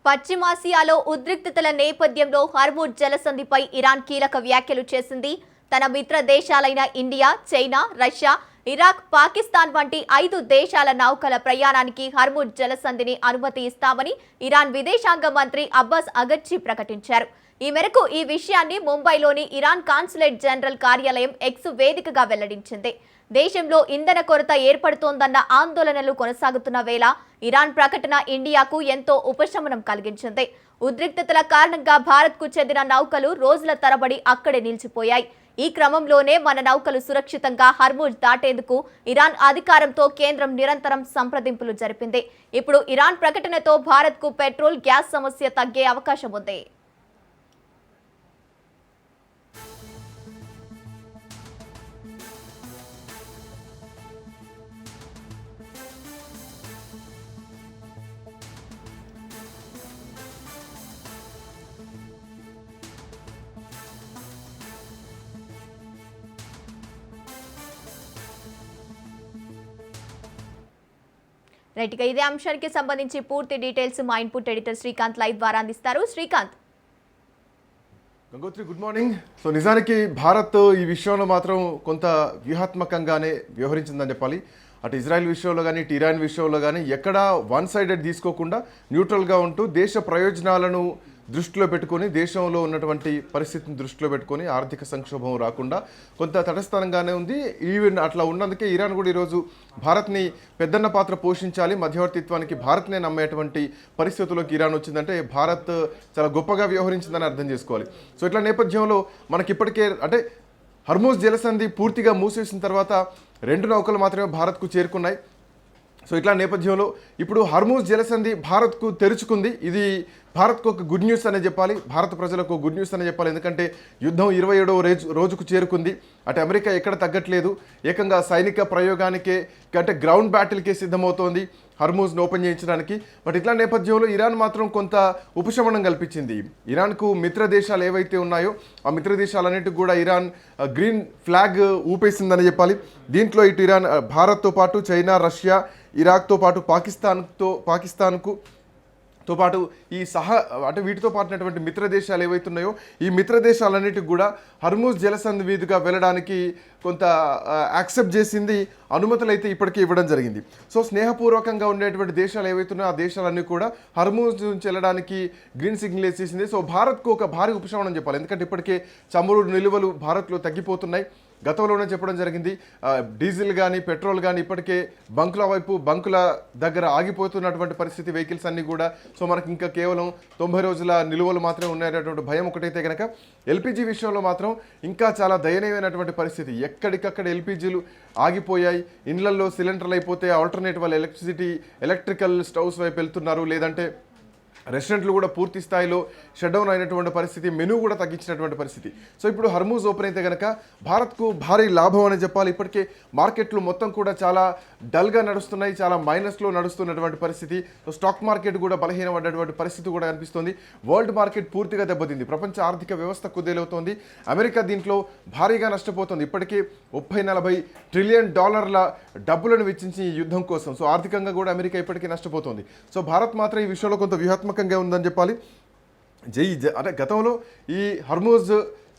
పశ్చిమాసియాలో ఉద్రిక్తతల నేపథ్యంలో Hormuz జలసంధిపై Iran కీలక వ్యాఖ్యలు చేసింది. తన మిత్ర దేశాలైన India, China, Russia, Iraq, Pakistan వంటి 5 దేశాల నౌకల ప్రయాణానికి హర్ముజ్ జలసంధిని అనుమతి ఇస్తామని ఇరాన్ విదేశాంగ మంత్రి అబ్బాస్ అగర్చి ప్రకటించారు. ఈ మేరకు ఈ విషయాన్ని ముంబైలోని ఇరాన్ కాన్సులేట్ జనరల్ కార్యాలయం ఎక్స్ వేదికగా వెల్లడించింది. దేశంలో ఇంధన కొరత ఏర్పడుతోందన్న ఆందోళనలు కొనసాగుతున్న వేళ ఇరాన్ ప్రకటన ఇండియాకు ఎంతో ఉపశమనం కలిగించింది. ఉద్రిక్తతల కారణంగా భారత్కు చెందిన నౌకలు రోజుల తరబడి అక్కడే నిలిచిపోయాయి. ఈ క్రమంలోనే మన నౌకలు సురక్షితంగా హర్ముజ్ దాటేందుకు ఇరాన్ అధికారంతో కేంద్రం నిరంతరం సంప్రదింపులు జరిపింది. ఇప్పుడు ఇరాన్ ప్రకటనతో భారత్కు పెట్రోల్, గ్యాస్ సమస్య తగ్గే అవకాశం ఉంది. రైట్, ఇదే అంశానికి సంబంధించి పూర్తి డీటెయిల్స్ మా ఇన్పుట్ ఎడిటర్ శ్రీకాంత్ లైవ్ ద్వారా అందిస్తారు. Srikanth. Gangotri, good morning. So నిజానికి భారత్ ఈ విషయంలో మాత్రం కొంత వ్యూహాత్మకంగానే వ్యవహరించిందని చెప్పాలి. అటు ఇజ్రాయెల్ విషయంలో కానీ ఇటు ఇరాన్ విషయంలో కానీ ఎక్కడా వన్ సైడెడ్ తీసుకోకుండా న్యూట్రల్గా ఉంటూ దేశ ప్రయోజనాలను దృష్టిలో పెట్టుకొని, దేశంలో ఉన్నటువంటి పరిస్థితిని దృష్టిలో పెట్టుకొని ఆర్థిక సంక్షోభం రాకుండా కొంత తటస్థానంగానే ఉంది. ఈవెన్ అట్లా ఉన్నందుకే ఇరాన్ కూడా ఈరోజు భారత్ని పెద్దన్న పాత్ర పోషించాలి, మధ్యవర్తిత్వానికి భారత్నే నమ్మేటువంటి పరిస్థితుల్లోకి ఇరాన్ వచ్చిందంటే భారత్ చాలా గొప్పగా వ్యవహరించిందని అర్థం చేసుకోవాలి. సో ఇట్లా నేపథ్యంలో మనకి ఇప్పటికే అంటే హర్ముజ్ జలసంధి పూర్తిగా మూసేసిన తర్వాత 2 నౌకలు మాత్రమే భారత్కు చేరుకున్నాయి. సో ఇట్లా నేపథ్యంలో ఇప్పుడు హర్ముజ్ జలసంధి భారత్కు తెరుచుకుంది. ఇది భారత్కు ఒక గుడ్ న్యూస్ అనే చెప్పాలి, భారత ప్రజలకు గుడ్ న్యూస్ అనే చెప్పాలి. ఎందుకంటే యుద్ధం 27వ రోజుకు చేరుకుంది. అటు అమెరికా ఎక్కడ తగ్గట్లేదు, ఏకంగా సైనిక ప్రయోగానికే అంటే గ్రౌండ్ బ్యాటిల్కే సిద్ధమవుతోంది హర్ముజ్ను ఓపెన్ చేయించడానికి. బట్ ఇట్లా నేపథ్యంలో ఇరాన్ మాత్రం కొంత ఉపశమనం కల్పించింది. ఇరాన్కు మిత్ర దేశాలు ఏవైతే ఉన్నాయో ఆ మిత్ర దేశాలన్నిటికి కూడా ఇరాన్ గ్రీన్ ఫ్లాగ్ ఊపేసిందని చెప్పాలి. దీంట్లో ఇటు ఇరాన్ భారత్తో పాటు చైనా, రష్యా, ఇరాక్తో పాటు పాకిస్తాన్కు పాటు ఈ అంటే వీటితో పాటున్నటువంటి మిత్ర దేశాలు ఏవైతున్నాయో ఈ మిత్ర దేశాలన్నిటికి కూడా హర్ముజ్ జలసంధి మీదుగా వెళ్ళడానికి కొంత యాక్సెప్ట్ చేసింది, అనుమతులు అయితే ఇప్పటికే ఇవ్వడం జరిగింది. సో స్నేహపూర్వకంగా ఉండేటువంటి దేశాలు ఏవైతున్నాయో ఆ దేశాలన్నీ కూడా హర్ముజ్ నుంచి వెళ్ళడానికి గ్రీన్ సిగ్నల్ వేసేసింది. సో భారత్కు ఒక భారీ ఉపశమనం చెప్పాలి. ఎందుకంటే ఇప్పటికే చమురు నిలువలు భారత్లో తగ్గిపోతున్నాయి. గతంలోనే చెప్పడం జరిగింది, డీజిల్ కానీ పెట్రోల్ కానీ ఇప్పటికే బంకుల దగ్గర ఆగిపోతున్నటువంటి పరిస్థితి, వెహికల్స్ అన్నీ కూడా. సో మనకి ఇంకా కేవలం 90 రోజుల నిలువలు మాత్రమే ఉన్నాయనేటువంటి భయం ఒకటైతే కనుక ఎల్పిజి విషయంలో మాత్రం ఇంకా చాలా దయనీయమైనటువంటి పరిస్థితి. ఎక్కడికక్కడ ఎల్పిజీలు ఆగిపోయాయి. ఇండ్లల్లో సిలిండర్లు అయిపోతే ఆల్టర్నేట్ వాళ్ళ ఎలక్ట్రికల్ స్టవ్స్ వైపు వెళ్తున్నారు. లేదంటే రెస్టారెంట్లు కూడా పూర్తి స్థాయిలో షట్ డౌన్ అయినటువంటి పరిస్థితి, మెనూ కూడా తగ్గించినటువంటి పరిస్థితి. సో ఇప్పుడు హర్ముజ్ ఓపెన్ అయితే కనుక భారత్కు భారీ లాభం అని చెప్పాలి. ఇప్పటికే మార్కెట్లు మొత్తం కూడా చాలా డల్గా నడుస్తున్నాయి, చాలా మైనస్లో నడుస్తున్నటువంటి పరిస్థితి. సో స్టాక్ మార్కెట్ కూడా బలహీనపడ్డటువంటి పరిస్థితి కూడా కనిపిస్తుంది. వరల్డ్ మార్కెట్ పూర్తిగా దెబ్బతింది, ప్రపంచ ఆర్థిక వ్యవస్థ కుదేలవుతోంది. అమెరికా దీంట్లో భారీగా నష్టపోతుంది. ఇప్పటికే 30-40 ట్రిలియన్ డాలర్ల డబ్బులను వెచ్చించి ఈ యుద్ధం కోసం. సో ఆర్థికంగా కూడా అమెరికా ఇప్పటికీ నష్టపోతుంది. సో భారత్ మాత్రం ఈ విషయంలో కొంత వ్యూహాత్మకంగా ఉందని చెప్పాలి. అంటే గతంలో ఈ హర్ముజ్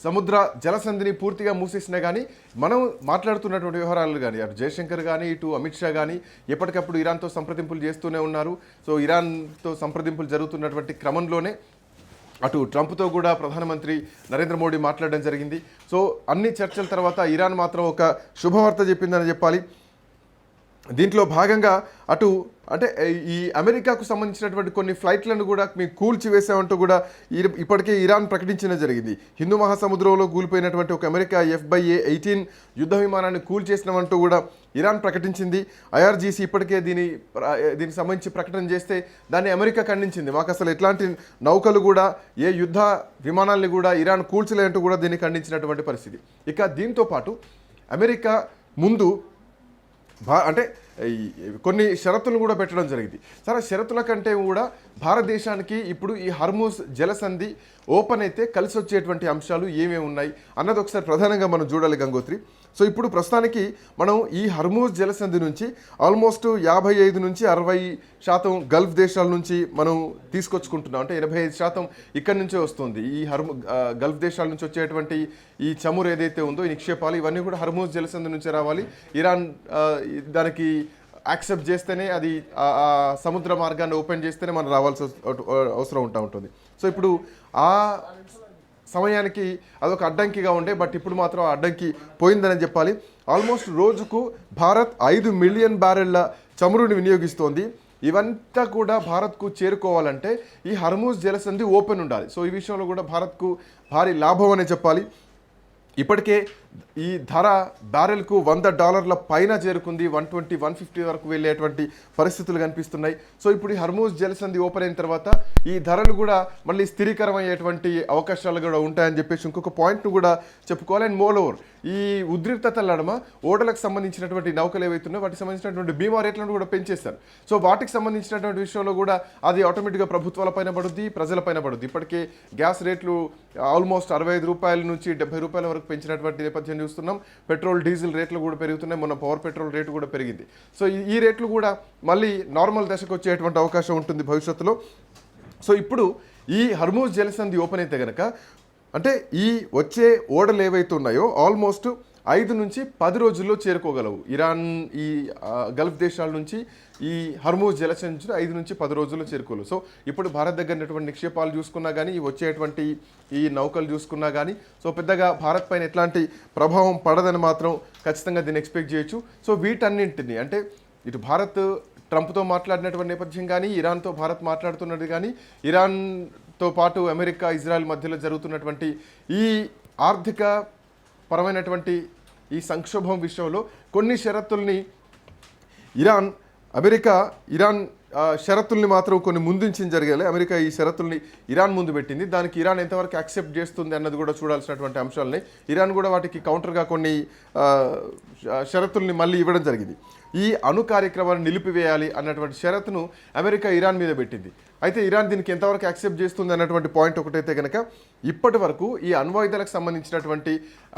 సముద్ర జలసంధిని పూర్తిగా మూసేసినా కానీ మనం మాట్లాడుతున్నటువంటి వ్యవహారాలు కానీ అటు జయశంకర్ కానీ ఇటు అమిత్ షా కానీ ఎప్పటికప్పుడు ఇరాన్తో సంప్రదింపులు చేస్తూనే ఉన్నారు. సో ఇరాన్తో సంప్రదింపులు జరుగుతున్నటువంటి క్రమంలోనే అటు ట్రంప్తో కూడా ప్రధానమంత్రి నరేంద్ర మోడీ మాట్లాడడం జరిగింది. సో అన్ని చర్చల తర్వాత ఇరాన్ మాత్రం ఒక శుభవార్త చెప్పిందని చెప్పాలి. దీంట్లో భాగంగా అటు అంటే ఈ అమెరికాకు సంబంధించినటువంటి కొన్ని ఫ్లైట్లను కూడా మేము కూల్చివేసామంటూ కూడా ఇప్పటికే ఇరాన్ ప్రకటించడం జరిగింది. హిందూ మహాసముద్రంలో కూలిపోయినటువంటి ఒక అమెరికా FA-18 యుద్ధ విమానాన్ని కూల్చేసినామంటూ కూడా ఇరాన్ ప్రకటించింది. IRGC ఇప్పటికే దీనికి సంబంధించి ప్రకటన చేస్తే దాన్ని అమెరికా ఖండించింది. మాకు అసలు ఎట్లాంటి నౌకలు కూడా ఏ యుద్ధ విమానాల్ని కూడా ఇరాన్ కూల్చలేంటూ కూడా దీన్ని ఖండించినటువంటి పరిస్థితి. ఇక దీంతో పాటు అమెరికా ముందు అంటే కొన్ని షరతులు కూడా పెట్టడం జరిగింది. సరే, షరతుల కంటే కూడా భారతదేశానికి ఇప్పుడు ఈ హర్ముజ్ జలసంధి ఓపెన్ అయితే కలిసి వచ్చేటువంటి అంశాలు ఏమేమి ఉన్నాయి అన్నది ఒకసారి ప్రధానంగా మనం చూడాలి గంగోత్రి. సో ఇప్పుడు ప్రస్తుతానికి మనం ఈ హర్మూజ్ జలసంధి నుంచి ఆల్మోస్ట్ 55 నుంచి 60% గల్ఫ్ దేశాల నుంచి మనం తీసుకొచ్చుకుంటున్నాం. అంటే 85% ఇక్కడి నుంచే వస్తుంది. ఈ గల్ఫ్ దేశాల నుంచి వచ్చేటువంటి ఈ చమురు ఏదైతే ఉందో, ఈ నిక్షేపాలు ఇవన్నీ కూడా హర్మూజ్ జలసంధి నుంచే రావాలి. ఇరాన్ దానికి యాక్సెప్ట్ చేస్తేనే, అది సముద్ర మార్గాన్ని ఓపెన్ చేస్తేనే మనం రావాల్సి అవసరం ఉంటుంది. సో ఇప్పుడు ఆ సమయానికి అదొక అడ్డంకిగా ఉండే, బట్ ఇప్పుడు మాత్రం ఆ అడ్డంకి పోయిందని చెప్పాలి. ఆల్మోస్ట్ రోజుకు భారత్ 5 మిలియన్ బ్యారెళ్ల చమురుని వినియోగిస్తోంది. ఇవంతా కూడా భారత్కు చేరుకోవాలంటే ఈ హర్మూజ్ జలసంధి ఓపెన్ ఉండాలి. సో ఈ విషయంలో కూడా భారత్కు భారీ లాభం అనే చెప్పాలి. ఇప్పటికే ఈ ధర బ్యారెల్కు $100 పైన చేరుకుంది. 120, 150 వరకు వెళ్ళేటువంటి పరిస్థితులు కనిపిస్తున్నాయి. సో ఇప్పుడు ఈ హర్మూజ్ జలసంధి ఓపెన్ అయిన తర్వాత ఈ ధరలు కూడా మళ్ళీ స్థిరీకరమయ్యేటువంటి అవకాశాలు కూడా ఉంటాయని చెప్పేసి ఇంకొక పాయింట్ను కూడా చెప్పుకోవాలి. అండ్ మోర్ ఓవర్ ఈ ఉద్రిక్తతల నడుమ ఓడలకు సంబంధించినటువంటి నౌకలు ఏవైతున్నాయో వాటికి సంబంధించినటువంటి బీమా రేట్లను కూడా పెంచేస్తారు. సో వాటికి సంబంధించినటువంటి విషయంలో కూడా అది ఆటోమేటిక్గా ప్రభుత్వాల పైన పడుద్ది, ప్రజల పైన పడుద్ది. ఇప్పటికే గ్యాస్ రేట్లు ఆల్మోస్ట్ ₹65 నుంచి ₹70 వరకు పెంచినటువంటి నేపథ్యం చూస్తున్నాం. పెట్రోల్ డీజిల్ రేట్లు కూడా పెరుగుతున్నాయి. మొన్న పవర్ పెట్రోల్ రేటు కూడా పెరిగింది. సో ఈ రేట్లు కూడా మళ్ళీ నార్మల్ దశకు వచ్చేటువంటి అవకాశం ఉంటుంది భవిష్యత్తులో. సో ఇప్పుడు ఈ హర్మూజ్ జలసంధి ఓపెన్ అయితే కనుక, అంటే ఈ వచ్చే ఓడలు ఏవైతే ఉన్నాయో ఆల్మోస్ట్ 5 నుంచి 10 రోజుల్లో చేరుకోగలవు. ఇరాన్ ఈ గల్ఫ్ దేశాల నుంచి ఈ హర్మూజ్ జలసంధి 5 నుంచి 10 రోజుల్లో చేరుకోలేవు. సో ఇప్పుడు భారత్ దగ్గర ఉన్నటువంటి నిక్షేపాలు చూసుకున్నా కానీ, వచ్చేటువంటి ఈ నౌకలు చూసుకున్నా కానీ, సో పెద్దగా భారత్ పైన ఎట్లాంటి ప్రభావం పడదని మాత్రం ఖచ్చితంగా దీన్ని ఎక్స్పెక్ట్ చేయొచ్చు. సో వీటన్నింటినీ, అంటే ఇటు భారత్ ట్రంప్తో మాట్లాడినటువంటి నేపథ్యం కానీ, ఇరాన్తో భారత్ మాట్లాడుతున్నది కానీ, ఇరాన్తో పాటు అమెరికా, ఇజ్రాయెల్ మధ్యలో జరుగుతున్నటువంటి ఈ ఆర్థిక పరమైనటువంటి ఈ సంక్షోభం విషయంలో కొన్ని షరతుల్ని ఇరాన్ షరతుల్ని మాత్రం కొన్ని ముందుంచి జరగాలి. అమెరికా ఈ షరతుల్ని ఇరాన్ ముందు పెట్టింది. దానికి ఇరాన్ ఎంతవరకు యాక్సెప్ట్ చేస్తుంది అన్నది కూడా చూడాల్సినటువంటి అంశాలని. ఇరాన్ కూడా వాటికి కౌంటర్గా కొన్ని షరతుల్ని మళ్ళీ ఇవ్వడం జరిగింది. ఈ అణు కార్యక్రమాన్ని నిలిపివేయాలి అన్నటువంటి షరతును అమెరికా ఇరాన్ మీద పెట్టింది. అయితే ఇరాన్ దీనికి ఎంతవరకు యాక్సెప్ట్ చేస్తుంది అన్నటువంటి పాయింట్ ఒకటైతే కనుక, ఇప్పటి వరకు ఈ అణ్వాయుధాలకు సంబంధించినటువంటి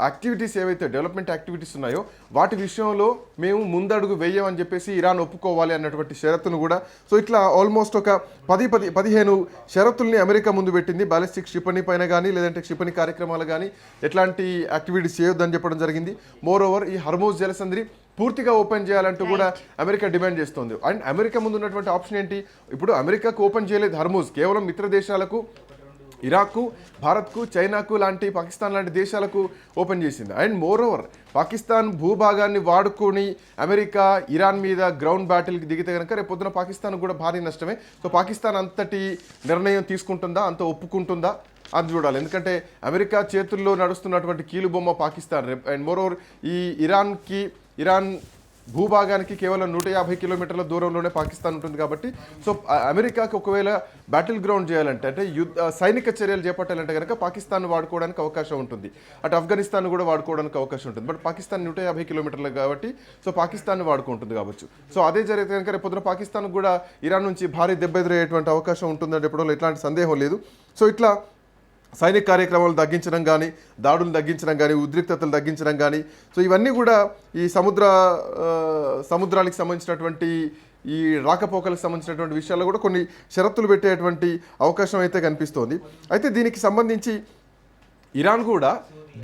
యాక్టివిటీస్ ఏవైతే డెవలప్మెంట్ యాక్టివిటీస్ ఉన్నాయో వాటి విషయంలో మేము ముందడుగు వేయమని చెప్పేసి ఇరాన్ ఒప్పుకోవాలి అన్నటువంటి షరతును కూడా, సో ఇట్లా ఆల్మోస్ట్ ఒక 10-15 షరతుల్ని అమెరికా ముందు పెట్టింది. బాలిస్టిక్ క్షిపణి పైన కానీ, లేదంటే క్షిపణి కార్యక్రమాలు కానీ ఎట్లాంటి యాక్టివిటీస్ చేయొద్దని చెప్పడం జరిగింది. మోర్ ఓవర్ ఈ హర్మూజ్ జలసంధిని పూర్తిగా ఓపెన్ చేయాలంటూ కూడా అమెరికా డిమాండ్ చేస్తోంది. అండ్ అమెరికా ముందు ఉన్నటువంటి ఆప్షన్ ఏంటి? ఇప్పుడు అమెరికాకు ఓపెన్ చేయలేదు హర్మూజ్, కేవలం మిత్ర దేశాలకు, ఇరాక్కు, భారత్కు, చైనాకు లాంటి, పాకిస్తాన్ లాంటి దేశాలకు ఓపెన్ చేసింది. అండ్ మోర్ ఓవర్ పాకిస్తాన్ భూభాగాన్ని వాడుకొని అమెరికా ఇరాన్ మీద గ్రౌండ్ బ్యాటిల్కి దిగితే కనుక రేపు పొద్దున పాకిస్తాన్ కూడా భారీ నష్టమే. సో పాకిస్తాన్ అంతటి నిర్ణయం తీసుకుంటుందా, అంత ఒప్పుకుంటుందా అది చూడాలి. ఎందుకంటే అమెరికా చేతుల్లో నడుస్తున్నటువంటి కీలుబొమ్మ పాకిస్తాన్. అండ్ మోర్ ఓవర్ ఈ ఇరాన్ భూభాగానికి కేవలం 150 కిలోమీటర్ల దూరంలోనే పాకిస్తాన్ ఉంటుంది కాబట్టి, సో అమెరికాకి ఒకవేళ బ్యాటిల్ గ్రౌండ్ చేయాలంటే, అంటే సైనిక చర్యలు చేపట్టాలంటే కనుక పాకిస్తాన్ వాడుకోవడానికి అవకాశం ఉంటుంది. అటు ఆఫ్ఘనిస్తాన్ కూడా వాడుకోవడానికి అవకాశం ఉంటుంది. బట్ పాకిస్తాన్ 150 కిలోమీటర్లు కాబట్టి సో పాకిస్తాన్ వాడుకుంటుంది కావచ్చు. సో అదే జరిగితే కనుక రేపు పొద్దున పాకిస్తాన్ కూడా ఇరాన్ నుంచి భారీ దెబ్బ ఎదురయ్యేటువంటి అవకాశం ఉంటుందని చెప్పడంలో ఎట్లాంటి సందేహం లేదు. సో ఇట్లా సైనిక కార్యక్రమాలు తగ్గించడం కానీ, దాడులు తగ్గించడం కానీ, ఉద్రిక్తతలు తగ్గించడం కానీ, సో ఇవన్నీ కూడా ఈ సముద్రానికి సంబంధించినటువంటి ఈ రాకపోకలకు సంబంధించినటువంటి విషయాల్లో కూడా కొన్ని షరతులు పెట్టేటువంటి అవకాశం అయితే కనిపిస్తోంది. అయితే దీనికి సంబంధించి ఇరాన్ కూడా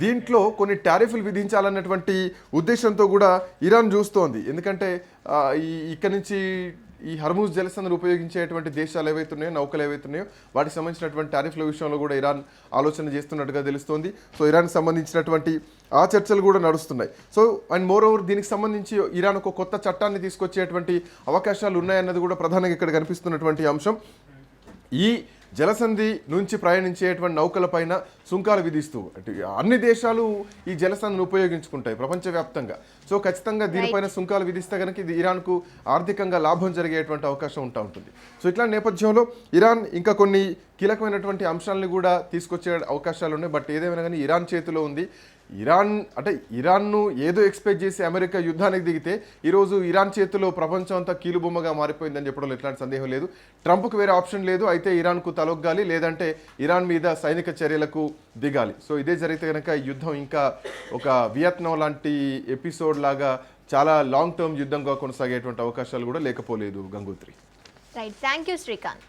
దీంట్లో కొన్ని టారిఫ్లు విధించాలన్నటువంటి ఉద్దేశంతో కూడా ఇరాన్ చూస్తోంది. ఎందుకంటే ఇక్కడి నుంచి ఈ హర్మూజ్ జలసంధిని ఉపయోగించేటువంటి దేశాలు ఏవైతున్నాయో, నౌకలు ఏవైతున్నాయో వాటికి సంబంధించినటువంటి టారిఫ్ల విషయంలో కూడా ఇరాన్ ఆలోచన చేస్తున్నట్టుగా తెలుస్తోంది. సో ఇరాన్కి సంబంధించినటువంటి ఆ చర్చలు కూడా నడుస్తున్నాయి. సో అండ్ మోర్ ఓవర్ దీనికి సంబంధించి ఇరాన్ ఒక కొత్త చట్టాన్ని తీసుకొచ్చేటువంటి అవకాశాలు ఉన్నాయన్నది కూడా ప్రధానంగా ఇక్కడ కనిపిస్తున్నటువంటి అంశం. ఈ జలసంధి నుంచి ప్రయాణించేటువంటి నౌకలపైన సుంకాలు విధిస్తూ, అంటే అన్ని దేశాలు ఈ జలసంధిని ఉపయోగించుకుంటాయి ప్రపంచవ్యాప్తంగా. సో ఖచ్చితంగా దీనిపైన సుంకాలు విధిస్తే కనుక ఇది ఇరాన్కు ఆర్థికంగా లాభం జరిగేటువంటి అవకాశం ఉంటుంది. సో ఇట్లాంటి నేపథ్యంలో ఇరాన్ ఇంకా కొన్ని కీలకమైనటువంటి అంశాలను కూడా తీసుకొచ్చే అవకాశాలు ఉన్నాయి. బట్ ఏదేమైనా కానీ ఇరాన్ చేతిలో ఉంది. ఇరాన్ను ఏదో ఎక్స్పెక్ట్ చేసి అమెరికా యుద్ధానికి దిగితే ఈరోజు ఇరాన్ చేతిలో ప్రపంచం అంతా కీలుబొమ్మగా మారిపోయిందని చెప్పడంలో ఎట్లాంటి సందేహం లేదు. ట్రంప్కు వేరే ఆప్షన్ లేదు, అయితే ఇరాన్కు తలొగ్గాలి, లేదంటే ఇరాన్ మీద సైనిక చర్యలకు దిగాలి. సో ఇదే జరిగితే కనుక ఈ యుద్ధం ఇంకా ఒక వియత్నాం లాంటి ఎపిసోడ్ లాగా చాలా లాంగ్ టర్మ్ యుద్ధంగా కొనసాగేటువంటి అవకాశాలు కూడా లేకపోలేదు. Gangotri. Right, thank you Srikanth.